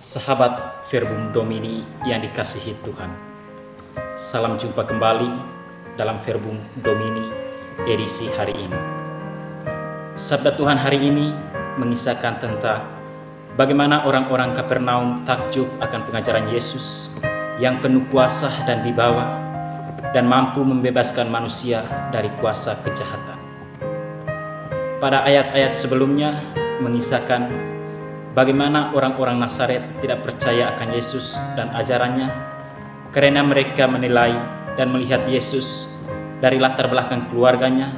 Sahabat Verbum Domini yang dikasihi Tuhan, salam jumpa kembali dalam Verbum Domini edisi hari ini. Sabda Tuhan hari ini mengisahkan tentang bagaimana orang-orang Kapernaum takjub akan pengajaran Yesus yang penuh kuasa dan wibawa dan mampu membebaskan manusia dari kuasa kejahatan. Pada ayat-ayat sebelumnya mengisahkan bagaimana orang-orang Nazaret tidak percaya akan Yesus dan ajarannya karena mereka menilai dan melihat Yesus dari latar belakang keluarganya.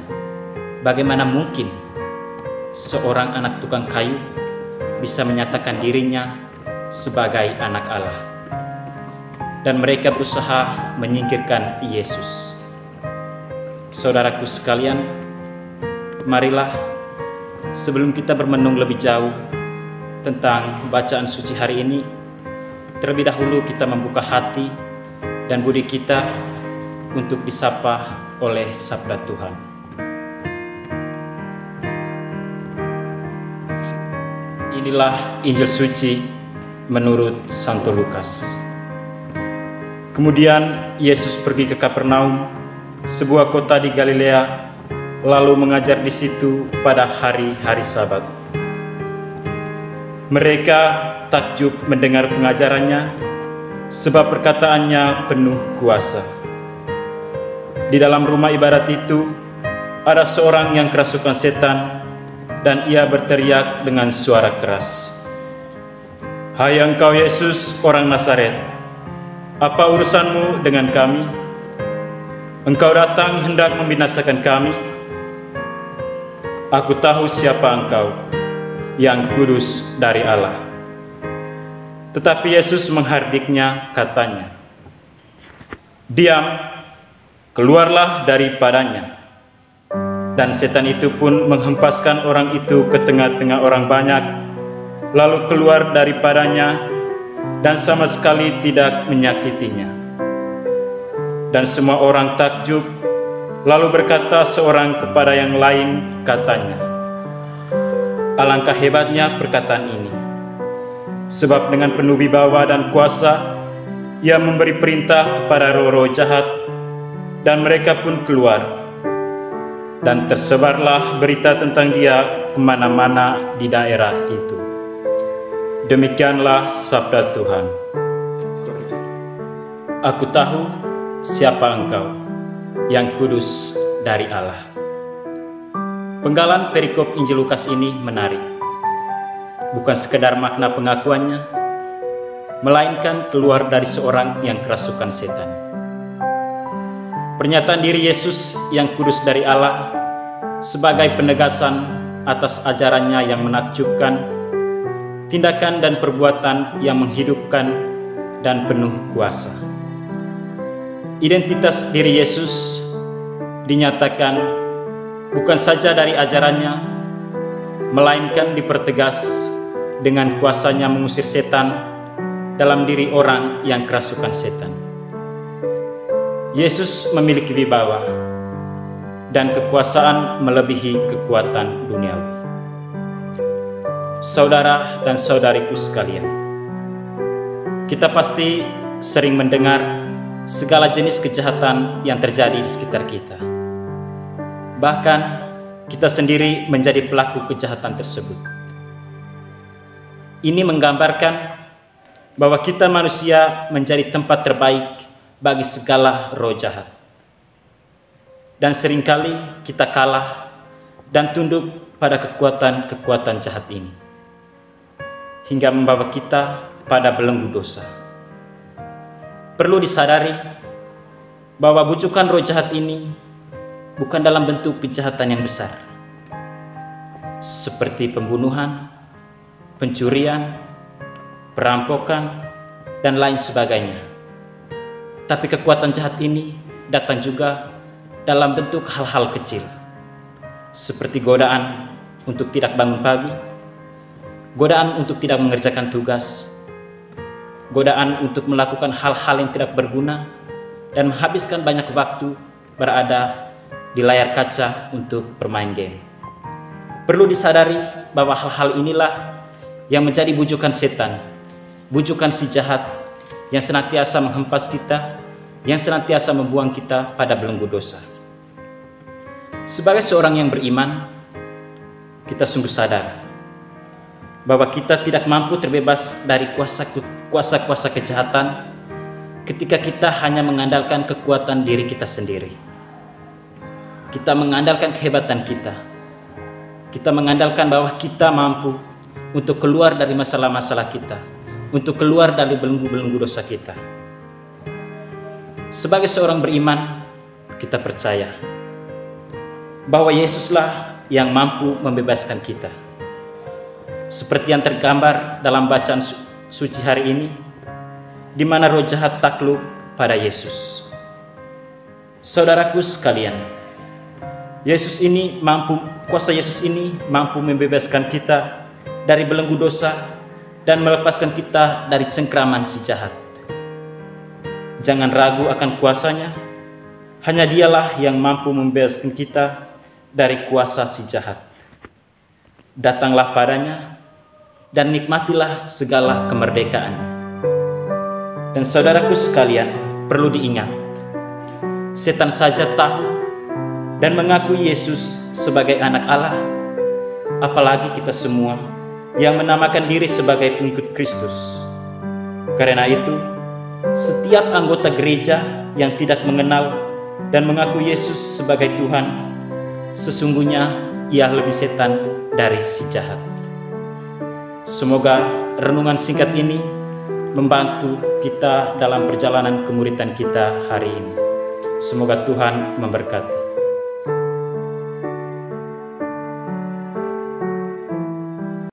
Bagaimana mungkin seorang anak tukang kayu bisa menyatakan dirinya sebagai anak Allah? Dan mereka berusaha menyingkirkan Yesus. Saudaraku sekalian, marilah sebelum kita bermenung lebih jauh tentang bacaan suci hari ini, terlebih dahulu kita membuka hati dan budi kita untuk disapa oleh sabda Tuhan. Inilah Injil suci menurut Santo Lukas. Kemudian Yesus pergi ke Kapernaum, sebuah kota di Galilea, lalu mengajar di situ pada hari-hari Sabat. Mereka takjub mendengar pengajarannya, sebab perkataannya penuh kuasa. Di dalam rumah ibadat itu, ada seorang yang kerasukan setan, dan ia berteriak dengan suara keras, "Hai engkau Yesus, orang Nazaret, apa urusanmu dengan kami? Engkau datang hendak membinasakan kami? Aku tahu siapa engkau, yang kudus dari Allah." Tetapi Yesus menghardiknya, katanya, "Diam, keluarlah daripadanya." Dan setan itu pun menghempaskan orang itu ke tengah-tengah orang banyak, lalu keluar daripadanya dan sama sekali tidak menyakitinya. Dan semua orang takjub, lalu berkata seorang kepada yang lain, katanya, "Alangkah hebatnya perkataan ini, sebab dengan penuh wibawa dan kuasa ia memberi perintah kepada roh-roh jahat, dan mereka pun keluar. Dan tersebarlah berita tentang dia kemana-mana di daerah itu." Demikianlah sabda Tuhan. Aku tahu siapa engkau, yang kudus dari Allah. Penggalan perikop Injil Lukas ini menarik. Bukan sekedar makna pengakuannya, melainkan keluar dari seorang yang kerasukan setan. Pernyataan diri Yesus yang kudus dari Allah sebagai penegasan atas ajarannya yang menakjubkan, tindakan dan perbuatan yang menghidupkan dan penuh kuasa. Identitas diri Yesus dinyatakan bukan saja dari ajarannya, melainkan dipertegas dengan kuasanya mengusir setan dalam diri orang yang kerasukan setan. Yesus memiliki wibawa dan kekuasaan melebihi kekuatan duniawi. Saudara dan saudariku sekalian, kita pasti sering mendengar segala jenis kejahatan yang terjadi di sekitar kita. Bahkan kita sendiri menjadi pelaku kejahatan tersebut. Ini menggambarkan bahwa kita manusia menjadi tempat terbaik bagi segala roh jahat. Dan seringkali kita kalah dan tunduk pada kekuatan-kekuatan jahat ini, hingga membawa kita pada belenggu dosa. Perlu disadari bahwa bujukan roh jahat ini bukan dalam bentuk kejahatan yang besar, seperti pembunuhan, pencurian, perampokan, dan lain sebagainya. Tapi kekuatan jahat ini datang juga dalam bentuk hal-hal kecil, seperti godaan untuk tidak bangun pagi, godaan untuk tidak mengerjakan tugas, godaan untuk melakukan hal-hal yang tidak berguna dan menghabiskan banyak waktu berada di layar kaca untuk bermain game. Perlu disadari bahwa hal-hal inilah yang menjadi bujukan setan, bujukan si jahat yang senantiasa menghempas kita, yang senantiasa membuang kita pada belenggu dosa. Sebagai seorang yang beriman, kita sungguh sadar bahwa kita tidak mampu terbebas dari kuasa-kuasa kejahatan ketika kita hanya mengandalkan kekuatan diri kita sendiri. Kita mengandalkan kehebatan kita. Kita mengandalkan bahwa kita mampu untuk keluar dari masalah-masalah kita, untuk keluar dari belenggu-belenggu dosa kita. Sebagai seorang beriman, kita percaya bahwa Yesuslah yang mampu membebaskan kita. Seperti yang tergambar dalam bacaan suci hari ini, di mana roh jahat takluk pada Yesus. Saudaraku sekalian, kuasa Yesus ini mampu membebaskan kita dari belenggu dosa dan melepaskan kita dari cengkraman si jahat. Jangan ragu akan kuasanya, hanya Dialah yang mampu membebaskan kita dari kuasa si jahat. Datanglah padanya dan nikmatilah segala kemerdekaan. Dan saudaraku sekalian, perlu diingat, setan saja tahu dan mengakui Yesus sebagai anak Allah, apalagi kita semua yang menamakan diri sebagai pengikut Kristus. Karena itu, setiap anggota gereja yang tidak mengenal dan mengaku Yesus sebagai Tuhan, sesungguhnya ia lebih setan dari si jahat. Semoga renungan singkat ini membantu kita dalam perjalanan kemuridan kita hari ini. Semoga Tuhan memberkati.